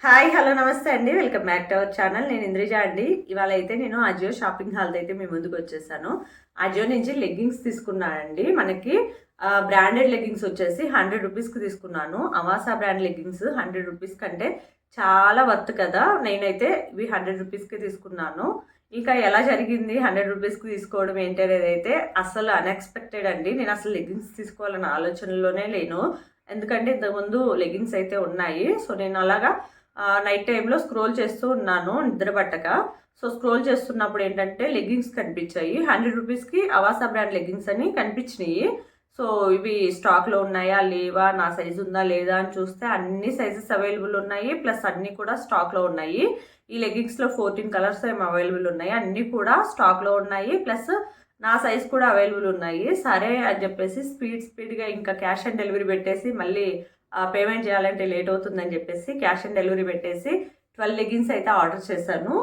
Hi hello నమస్తే అండి. Welcome back to our channel. నేను ఇంద్రిజ అండి. ఇవాళ అయితే నేను అజియో షాపింగ్ హాల్ అయితే మీ ముందుకు వచ్చేసాను. అజియో నుంచి లెగ్గింగ్స్ తీసుకున్నానండి. మనకి బ్రాండెడ్ లెగ్గింగ్స్ వచ్చేసి 100 రూపీస్కి తీసుకున్నాను. అవాసా బ్రాండ్ లెగ్గింగ్స్ 100 రూపీస్ కంటే చాలా వర్త్ కదా. నేనైతే ఇవి 100 రూపీస్కి తీసుకున్నాను. ఇంకా ఎలా జరిగింది 100 రూపీస్కి తీసుకోవడం ఏంటి అనేది అయితే అసలు అన్ఎక్స్పెక్టెడ్ అండి. నేను అసలు లెగ్గింగ్స్ తీసుకోవాలన్న ఆలోచనలోనే లేను. ఎందుకంటే ఇంతకుముందు లెగ్గింగ్స్ అయితే ఉన్నాయి. సో నేను అలాగా నైట్ టైంలో స్క్రోల్ చేస్తూ ఉన్నాను నిద్ర పట్టక. సో స్క్రోల్ చేస్తున్నప్పుడు ఏంటంటే లెగ్గింగ్స్ కనిపించాయి. 100 రూపీస్కి అవాసా బ్రాండ్ లెగ్గింగ్స్ అని కనిపించినాయి. సో ఇవి స్టాక్లో ఉన్నాయా లేవా, నా సైజు ఉందా లేదా అని చూస్తే అన్ని సైజెస్ అవైలబుల్ ఉన్నాయి. ప్లస్ అన్నీ కూడా స్టాక్లో ఉన్నాయి. ఈ లెగ్గింగ్స్లో 14 కలర్స్ ఏమో అవైలబుల్ ఉన్నాయి. అన్నీ కూడా స్టాక్లో ఉన్నాయి. ప్లస్ నా సైజ్ కూడా అవైలబుల్ ఉన్నాయి. సరే అని చెప్పేసి స్పీడ్గా ఇంకా క్యాష్ ఆన్ డెలివరీ పెట్టేసి మళ్ళీ పేమెంట్ చేయాలంటే లేట్ అవుతుందని చెప్పేసి క్యాష్ ఆన్ డెలివరీ పెట్టేసి 12 లెగ్గింగ్స్ అయితే ఆర్డర్ చేశాను.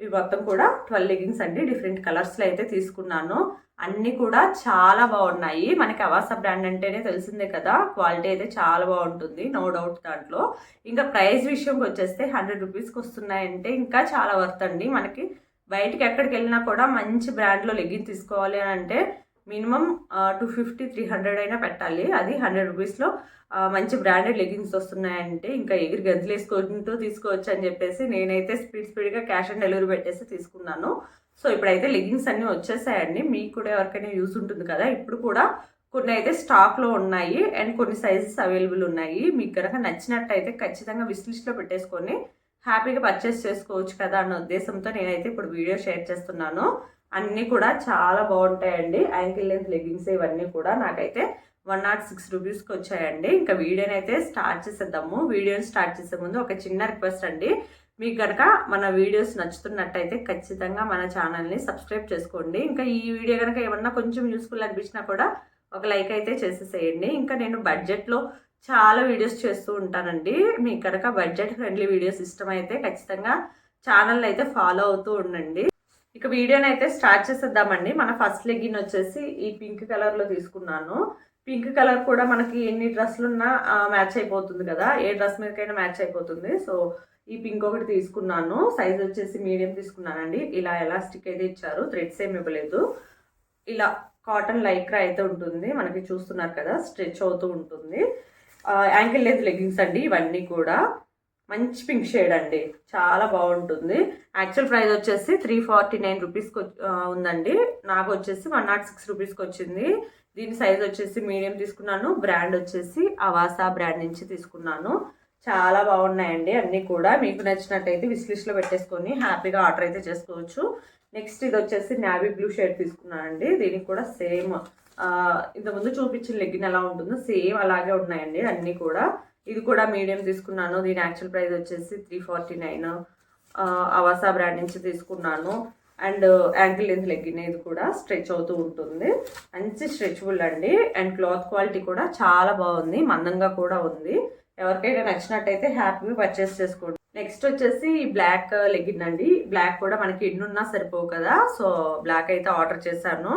ఇవి మొత్తం కూడా 12 లెగ్గింగ్స్ అండి. డిఫరెంట్ కలర్స్లో అయితే తీసుకున్నాను. అన్నీ కూడా చాలా బాగున్నాయి. మనకి అవాసా బ్రాండ్ అంటేనే తెలిసిందే కదా, క్వాలిటీ అయితే చాలా బాగుంటుంది, నో డౌట్ దాంట్లో. ఇంకా ప్రైస్ విషయంకి వచ్చేస్తే 100 రూపీస్కి వస్తున్నాయంటే ఇంకా చాలా వర్త్ అండి. మనకి బయటికి ఎక్కడికి వెళ్ళినా కూడా మంచి బ్రాండ్లో లెగ్గింగ్ తీసుకోవాలి అని అంటే మినిమం 250-300 అయినా పెట్టాలి. అది 100 రూపీస్లో మంచి బ్రాండెడ్ లెగ్గింగ్స్ వస్తున్నాయంటే ఇంకా ఎగిరి గంతులు వేసుకుంటూ తీసుకోవచ్చు అని చెప్పేసి నేనైతే స్పీడ్గా క్యాష్ ఆన్ డెలివరీ పెట్టేసి తీసుకున్నాను. సో ఇప్పుడైతే లెగ్గింగ్స్ అన్నీ వచ్చేసాయండి. మీకు కూడా ఎవరికైనా యూస్ ఉంటుంది కదా. ఇప్పుడు కూడా కొన్ని అయితే స్టాక్లో ఉన్నాయి అండ్ కొన్ని సైజెస్ అవైలబుల్ ఉన్నాయి. మీకు కనుక నచ్చినట్టయితే ఖచ్చితంగా విష్ లిస్ట్లో పెట్టేసుకొని హ్యాపీగా పర్చేస్ చేసుకోవచ్చు కదా అన్న ఉద్దేశంతో నేనైతే ఇప్పుడు వీడియో షేర్ చేస్తున్నాను. అన్నీ కూడా చాలా బాగుంటాయండి. యాంకిల్ లెంత్ లెగ్గింగ్స్ ఇవన్నీ కూడా నాకైతే 106 రూపీస్కి వచ్చాయండి. ఇంకా వీడియోని అయితే స్టార్ట్ చేసేద్దాము. వీడియోని స్టార్ట్ చేసే ముందు ఒక చిన్న రిక్వెస్ట్ అండి. మీకు కనుక మన వీడియోస్ నచ్చుతున్నట్టయితే ఖచ్చితంగా మన ఛానల్ని సబ్స్క్రైబ్ చేసుకోండి. ఇంకా ఈ వీడియో కనుక ఏమన్నా కొంచెం యూస్ఫుల్ అనిపించినా కూడా ఒక లైక్ అయితే చేసేసేయండి. ఇంకా నేను బడ్జెట్లో చాలా వీడియోస్ చేస్తూ ఉంటానండి. మీకు కనుక బడ్జెట్ ఫ్రెండ్లీ వీడియోస్ ఇష్టమైతే ఖచ్చితంగా ఛానల్ అయితే ఫాలో అవుతూ ఉండండి. ఇక వీడియోని అయితే స్టార్ట్ చేసేద్దామండి. మన ఫస్ట్ లెగ్గిన్ వచ్చేసి ఈ పింక్ కలర్లో తీసుకున్నాను. పింక్ కలర్ కూడా మనకి ఎన్ని డ్రెస్సులు ఉన్నా మ్యాచ్ అయిపోతుంది కదా, ఏ డ్రెస్ మీదకైనా మ్యాచ్ అయిపోతుంది. సో ఈ పింక్ ఒకటి తీసుకున్నాను. సైజ్ వచ్చేసి మీడియం తీసుకున్నానండి. ఇలా ఎలాస్టిక్ అయితే ఇచ్చారు, థ్రెడ్స్ ఏమి ఇవ్వలేదు. ఇలా కాటన్ లైక్రా అయితే ఉంటుంది, మనకి చూస్తున్నారు కదా, స్ట్రెచ్ అవుతూ ఉంటుంది. యాంకిల్ లెంత్ లెగ్గింగ్స్ అండి ఇవన్నీ కూడా. మంచి పింక్ షేడ్ అండి, చాలా బాగుంటుంది. యాక్చువల్ ప్రైస్ వచ్చేసి 349 రూపీస్కి ఉందండి. నాకు వచ్చేసి 106 రూపీస్కి వచ్చింది. దీని సైజ్ వచ్చేసి మీడియం తీసుకున్నాను. బ్రాండ్ వచ్చేసి అవాసా బ్రాండ్ నుంచి తీసుకున్నాను. చాలా బాగున్నాయండి అన్నీ కూడా. మీకు నచ్చినట్టయితే విష్ లిస్ట్లో పెట్టేసుకొని హ్యాపీగా ఆర్డర్ అయితే చేసుకోవచ్చు. నెక్స్ట్ ఇది వచ్చేసి నావీ బ్లూ షేడ్ తీసుకున్నానండి. దీనికి కూడా సేమ్ ఇంతకుముందు చూపించిన లెగ్గిన్ ఎలా ఉంటుందో సేమ్ అలాగే ఉన్నాయండి అన్నీ కూడా. ఇది కూడా మీడియం తీసుకున్నాను. దీని యాక్చువల్ ప్రైస్ వచ్చేసి 349. అవాసా బ్రాండ్ నుంచి తీసుకున్నాను. అండ్ యాంకిల్ లెంత్ లెగ్గిన్, ఇది కూడా స్ట్రెచ్ అవుతూ ఉంటుంది. మంచి స్ట్రెచబుల్ అండి. అండ్ క్లాత్ క్వాలిటీ కూడా చాలా బాగుంది, మందంగా కూడా ఉంది. ఎవరికైనా నచ్చినట్టయితే హ్యాపీగా పర్చేస్ చేసుకోండి. నెక్స్ట్ వచ్చేసి బ్లాక్ లెగ్గిన్ అండి. బ్లాక్ కూడా మనకి ఎన్నున్నా సరిపోవు కదా, సో బ్లాక్ అయితే ఆర్డర్ చేశాను.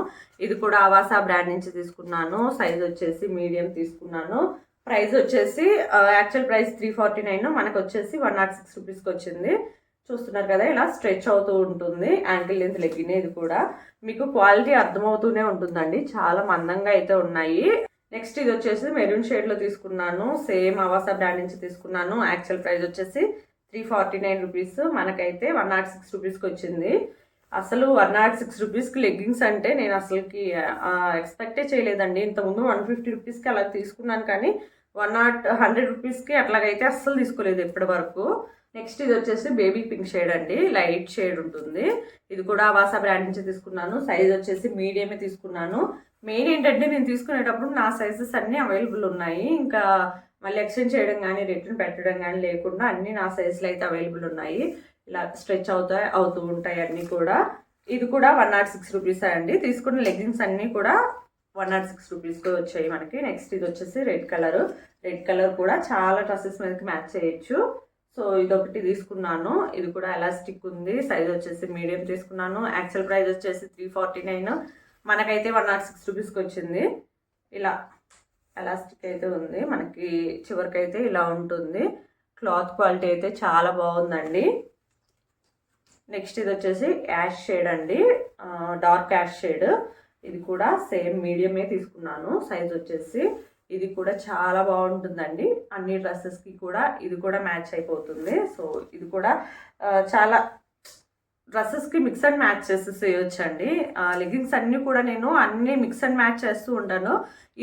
ఇది కూడా అవాసా బ్రాండ్ నుంచి తీసుకున్నాను. సైజ్ వచ్చేసి మీడియం తీసుకున్నాను. ప్రైస్ వచ్చేసి యాక్చువల్ ప్రైస్ 349, మనకు వచ్చేసి 106 రూపీస్కి వచ్చింది. చూస్తున్నారు కదా, ఇలా స్ట్రెచ్ అవుతూ ఉంటుంది. యాంకిల్ లెంత్ లెగ్గిన్, ఇది కూడా మీకు క్వాలిటీ అర్థమవుతూనే ఉంటుందండి. చాలా మందంగా అయితే ఉన్నాయి. నెక్స్ట్ ఇది వచ్చేసి మెరూన్ షేడ్లో తీసుకున్నాను. సేమ్ అవాసా బ్రాండ్ నుంచి తీసుకున్నాను. యాక్చువల్ ప్రైస్ వచ్చేసి 349 రూపీస్, మనకైతే 106 రూపీస్కి వచ్చింది. అసలు 106 రూపీస్కి లెగ్గింగ్స్ అంటే నేను అసలుకి ఎక్స్పెక్టే చేయలేదండి. ఇంతకుముందు 150 రూపీస్కి అలా తీసుకున్నాను, కానీ 100 రూపీస్కి అట్లాగైతే అస్సలు తీసుకోలేదు ఇప్పటి వరకు. నెక్స్ట్ ఇది వచ్చేసి బేబీ పింక్ షేడ్ అండి, లైట్ షేడ్ ఉంటుంది. ఇది కూడా అవాసా బ్రాండ్ నుంచి తీసుకున్నాను. సైజ్ వచ్చేసి మీడియమే తీసుకున్నాను. మెయిన్ ఏంటంటే నేను తీసుకునేటప్పుడు నా సైజెస్ అన్నీ అవైలబుల్ ఉన్నాయి. ఇంకా మళ్ళీ ఎక్స్చేంజ్ చేయడం కానీ రిటర్న్ పెట్టడం కానీ లేకుండా అన్నీ నా సైజులు అయితే అవైలబుల్ ఉన్నాయి. ఇలా స్ట్రెచ్ అవుతూ ఉంటాయి అన్నీ కూడా. ఇది కూడా 106 రూపీస్ అండి. తీసుకున్న లెగ్గింగ్స్ అన్నీ కూడా 106 రూపీస్కి వచ్చాయి మనకి. నెక్స్ట్ ఇది వచ్చేసి రెడ్ కలర్ కూడా చాలా డ్రెస్సెస్ మీదకి మ్యాచ్ చేయొచ్చు. సో ఇదొకటి తీసుకున్నాను. ఇది కూడా ఎలాస్టిక్ ఉంది. సైజ్ వచ్చేసి మీడియం తీసుకున్నాను. యాక్చువల్ ప్రైస్ వచ్చేసి 349, మనకైతే 106 రూపీస్కి వచ్చింది. ఇలా ఎలాస్టిక్ అయితే ఉంది మనకి, చివరికైతే ఇలా ఉంటుంది. క్లాత్ క్వాలిటీ అయితే చాలా బాగుందండి. నెక్స్ట్ ఇది వచ్చేసి యాష్ షేడ్ అండి, డార్క్ యాష్ షేడ్. ఇది కూడా సేమ్ మీడియమే తీసుకున్నాను. సైజ్ వచ్చేసి ఇది కూడా చాలా బాగుంటుందండి. అన్ని డ్రెస్సెస్కి కూడా ఇది కూడా మ్యాచ్ అయిపోతుంది. సో ఇది కూడా చాలా డ్రెస్సెస్కి మిక్స్ అండ్ మ్యాచ్ చేసేసేయచ్చు అండి. లెగ్గిన్స్ అన్నీ కూడా నేను అన్నీ మిక్స్ అండ్ మ్యాచ్ చేస్తూ ఉంటాను.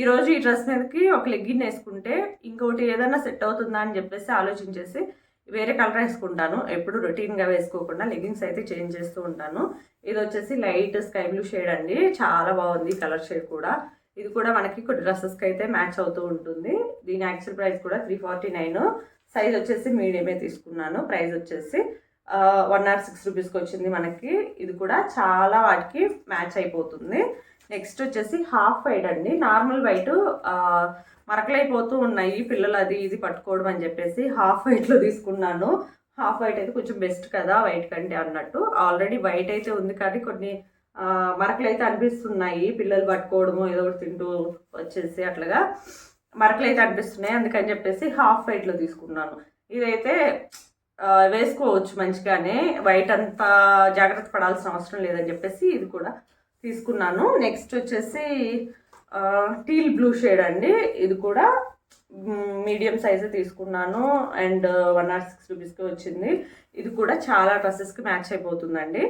ఈరోజు ఈ డ్రెస్ మీదకి ఒక లెగ్గిన్ వేసుకుంటే ఇంకోటి ఏదైనా సెట్ అవుతుందా అని చెప్పేసి ఆలోచించేసి వేరే కలర్ వేసుకుంటాను. ఎప్పుడు రొటీన్గా వేసుకోకుండా లెగ్గిన్స్ అయితే చేంజ్ చేస్తూ ఉంటాను. ఇది వచ్చేసి లైట్ స్కై బ్లూ షేడ్ అండి, చాలా బాగుంది కలర్ షేడ్ కూడా. ఇది కూడా మనకి కొన్ని డ్రెస్సెస్కి అయితే మ్యాచ్ అవుతూ ఉంటుంది. దీని యాక్చువల్ ప్రైస్ కూడా 349. సైజ్ వచ్చేసి మీడియమే తీసుకున్నాను. ప్రైస్ వచ్చేసి 106 రూపీస్కి వచ్చింది మనకి. ఇది కూడా చాలా వాటికి మ్యాచ్ అయిపోతుంది. నెక్స్ట్ వచ్చేసి హాఫ్ వైట్ అండి. నార్మల్ వైట్ మరకలైపోతూ ఉన్నాయి పిల్లలు అది ఇది పట్టుకోవడం అని చెప్పేసి హాఫ్ వైట్లో తీసుకున్నాను. హాఫ్ వైట్ అయితే కొంచెం బెస్ట్ కదా వైట్ కంటే అన్నట్టు. ఆల్రెడీ వైట్ అయితే ఉంది కానీ కొన్ని మరకలు అయితే అనిపిస్తున్నాయి, పిల్లలు పట్టుకోవడము ఏదో ఒకటి తింటూ వచ్చేసి అట్లాగా మరకలు అయితే అనిపిస్తున్నాయి. అందుకని చెప్పేసి హాఫ్ వైట్లో తీసుకున్నాను. ఇదైతే వేసుకోవచ్చు మంచిగానే, వైట్ అంతా జాగ్రత్త పడాల్సిన అవసరం లేదని చెప్పేసి ఇది కూడా తీసుకున్నాను. నెక్స్ట్ వచ్చేసి టీల్ బ్లూ షేడ్ అండి. ఇది కూడా మీడియం సైజు తీసుకున్నాను అండ్ 106 రూపీస్కి వచ్చింది. ఇది కూడా చాలా డ్రెస్సెస్కి మ్యాచ్ అయిపోతుందండి,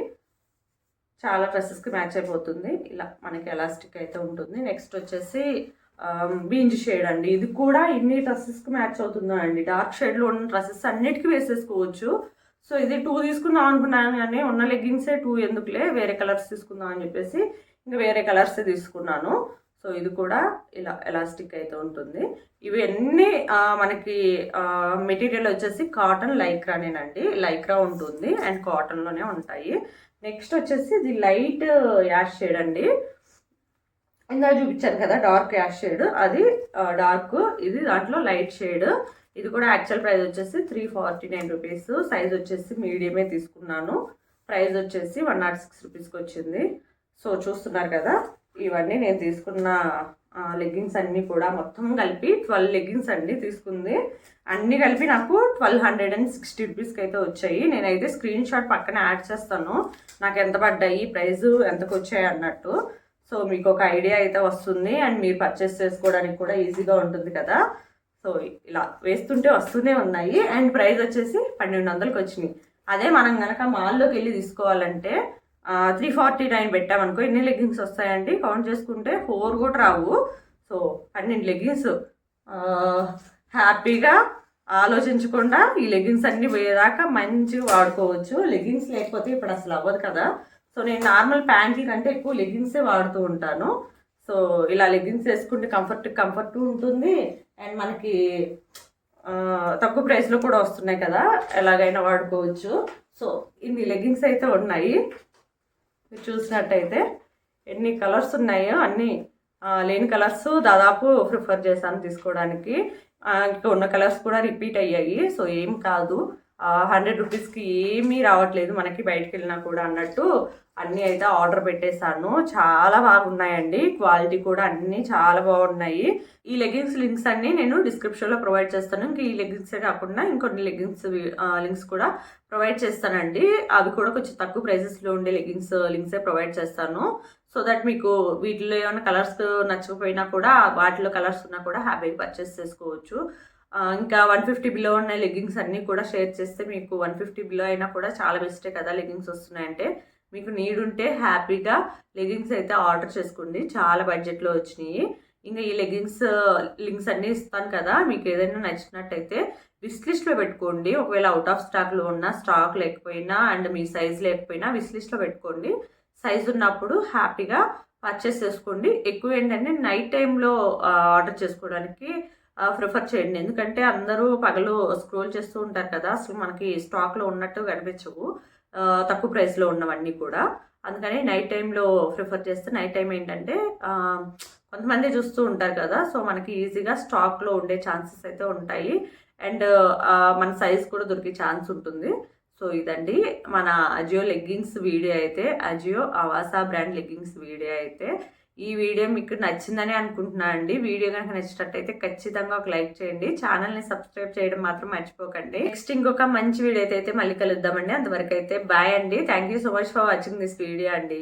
చాలా డ్రెస్సెస్కి మ్యాచ్ అయిపోతుంది. ఇలా మనకి ఎలాస్టిక్ అయితే ఉంటుంది. నెక్స్ట్ వచ్చేసి బీంజ్ షేడ్ అండి. ఇది కూడా ఇన్ని డ్రెస్సెస్కి మ్యాచ్ అవుతుందా అండి. డార్క్ షేడ్లో ఉన్న డ్రెస్సెస్ అన్నిటికీ వేసేసుకోవచ్చు. సో ఇది 2 తీసుకుందాం అనుకున్నాను కానీ ఉన్న లెగ్గిన్సే 2 ఎందుకులే, వేరే కలర్స్ తీసుకుందాం అని చెప్పేసి ఇంకా వేరే కలర్సే తీసుకున్నాను. సో ఇది కూడా ఇలా ఎలాస్టిక్ అయితే ఉంటుంది. ఇవన్నీ మనకి మెటీరియల్ వచ్చేసి కాటన్ లైక్రానేనండి, లైక్రా ఉంటుంది అండ్ కాటన్లోనే ఉంటాయి. నెక్స్ట్ వచ్చేసి ఇది లైట్ యాష్ షేడ్ అండి. ఇందా చూపించాను కదా డార్క్ యాష్ షేడ్, అది డార్క్, ఇది దాంట్లో లైట్ షేడ్. ఇది కూడా యాక్చువల్ ప్రైస్ వచ్చేసి 349 రూపీస్. సైజ్ వచ్చేసి మీడియమే తీసుకున్నాను. ప్రైస్ వచ్చేసి 106 రూపీస్కి వచ్చింది. సో చూస్తున్నారు కదా, ఇవన్నీ నేను తీసుకున్న లెగ్గిన్స్ అన్నీ కూడా మొత్తం కలిపి 12 లెగ్గిన్స్ అండి తీసుకుంది. అన్నీ కలిపి నాకు 1260 రూపీస్కి అయితే వచ్చాయి. నేనైతే స్క్రీన్ షాట్ పక్కన యాడ్ చేస్తాను నాకు ఎంత పడ్డాయి, ప్రైస్ ఎంతకు వచ్చాయి అన్నట్టు. సో మీకు ఒక ఐడియా అయితే వస్తుంది అండ్ మీరు పర్చేస్ చేసుకోవడానికి కూడా ఈజీగా ఉంటుంది కదా. సో ఇలా వేస్తుంటే వస్తూనే ఉన్నాయి అండ్ ప్రైస్ వచ్చేసి 1200కి వచ్చినాయి. అదే మనం కనుక మాల్లోకి వెళ్ళి తీసుకోవాలంటే 349 పెట్టామనుకో ఎన్ని లెగ్గిన్స్ వస్తాయండి కౌంట్ చేసుకుంటే 4 కూడా రావు. సో 12 లెగ్గిన్స్ హ్యాపీగా ఆలోచించకుండా ఈ లెగ్గిన్స్ అన్నీ పోయేదాకా మంచిగా వాడుకోవచ్చు. లెగ్గిన్స్ లేకపోతే ఇప్పుడు అసలు అవ్వదు కదా. సో నేను నార్మల్ ప్యాంట్ల కంటే ఎక్కువ లెగ్గిన్సే వాడుతూ ఉంటాను. సో ఇలా లెగ్గిన్స్ వేసుకుంటే కంఫర్ట్ ఉంటుంది అండ్ మనకి తక్కువ ప్రైస్లో కూడా వస్తున్నాయి కదా, ఎలాగైనా వాడుకోవచ్చు. సో ఇన్ని లెగ్గిన్స్ అయితే ఉన్నాయి. చూసినట్టయితే ఎన్ని కలర్స్ ఉన్నాయో అన్నీ లేని కలర్స్ దాదాపు ప్రిఫర్ చేశాను తీసుకోవడానికి. ఇంకా ఉన్న కలర్స్ కూడా రిపీట్ అయ్యాయి. సో ఏం కాదు, 100 రూపీస్కి ఏమీ రావట్లేదు మనకి బయటకు వెళ్ళినా కూడా అన్నట్టు అన్నీ అయితే ఆర్డర్ పెట్టేశాను. చాలా బాగున్నాయండి, క్వాలిటీ కూడా అన్నీ చాలా బాగున్నాయి. ఈ లెగ్గిన్స్ లింక్స్ అన్నీ నేను డిస్క్రిప్షన్లో ప్రొవైడ్ చేస్తాను. ఇంకా ఈ లెగ్గిన్సే కాకుండా ఇంకొన్ని లెగ్గిన్స్ లింక్స్ కూడా ప్రొవైడ్ చేస్తానండి. అవి కూడా కొంచెం తక్కువ ప్రైసెస్లో ఉండే లింక్సే ప్రొవైడ్ చేస్తాను. సో దట్ మీకు వీటిలో ఏమైనా కలర్స్ నచ్చకపోయినా కూడా వాటిలో కలర్స్ ఉన్నా కూడా హ్యాపీగా పర్చేస్ చేసుకోవచ్చు. ఇంకా 150 బిలో ఉన్న లెగ్గిన్స్ అన్నీ కూడా షేర్ చేస్తే మీకు 150 బిలో అయినా కూడా చాలా బెస్టే కదా. లెగ్గిన్స్ వస్తున్నాయంటే మీకు నీడ్ ఉంటే హ్యాపీగా లెగ్గిన్స్ అయితే ఆర్డర్ చేసుకోండి, చాలా బడ్జెట్లో వచ్చినాయి. ఇంకా ఈ లెగ్గిన్స్ లింక్స్ అన్నీ ఇస్తాను కదా, మీకు ఏదైనా నచ్చినట్టయితే విష్ లిస్ట్లో పెట్టుకోండి. ఒకవేళ అవుట్ ఆఫ్ స్టాక్లో ఉన్న, స్టాక్ లేకపోయినా అండ్ మీ సైజ్ లేకపోయినా విష్ లిస్ట్లో పెట్టుకోండి. సైజ్ ఉన్నప్పుడు హ్యాపీగా పర్చేస్ చేసుకోండి. ఎక్కువ ఏంటంటే నైట్ టైంలో ఆర్డర్ చేసుకోవడానికి ప్రిఫర్ చేయండి. ఎందుకంటే అందరూ పగలు స్క్రోల్ చేస్తూ ఉంటారు కదా, అసలు మనకి స్టాక్లో ఉన్నట్టు కనిపించవు తక్కువ ప్రైస్లో ఉన్నవన్నీ కూడా. అందుకని నైట్ టైంలో ప్రిఫర్ చేస్తే, నైట్ టైం ఏంటంటే కొంతమంది చూస్తూ ఉంటారు కదా, సో మనకి ఈజీగా స్టాక్లో ఉండే ఛాన్సెస్ అయితే ఉంటాయి అండ్ మన సైజ్ కూడా దొరికే ఛాన్స్ ఉంటుంది. సో ఇదండి మన అజియో లెగ్గిన్స్ వీడియో అయితే, Ajio Avaasa brand leggings video అయితే. ఈ వీడియో మీకు నచ్చిందని అనుకుంటున్నాను అండి. వీడియో కనుక నచ్చినట్టయితే ఖచ్చితంగా ఒక లైక్ చేయండి. ఛానల్ని సబ్స్క్రైబ్ చేయడం మాత్రం మర్చిపోకండి. నెక్స్ట్ ఇంకొక మంచి వీడియో అయితే మళ్ళీ కలుద్దామండి. అంతవరకు అయితే బాయ్ అండి. Thank you so much for watching this video అండి.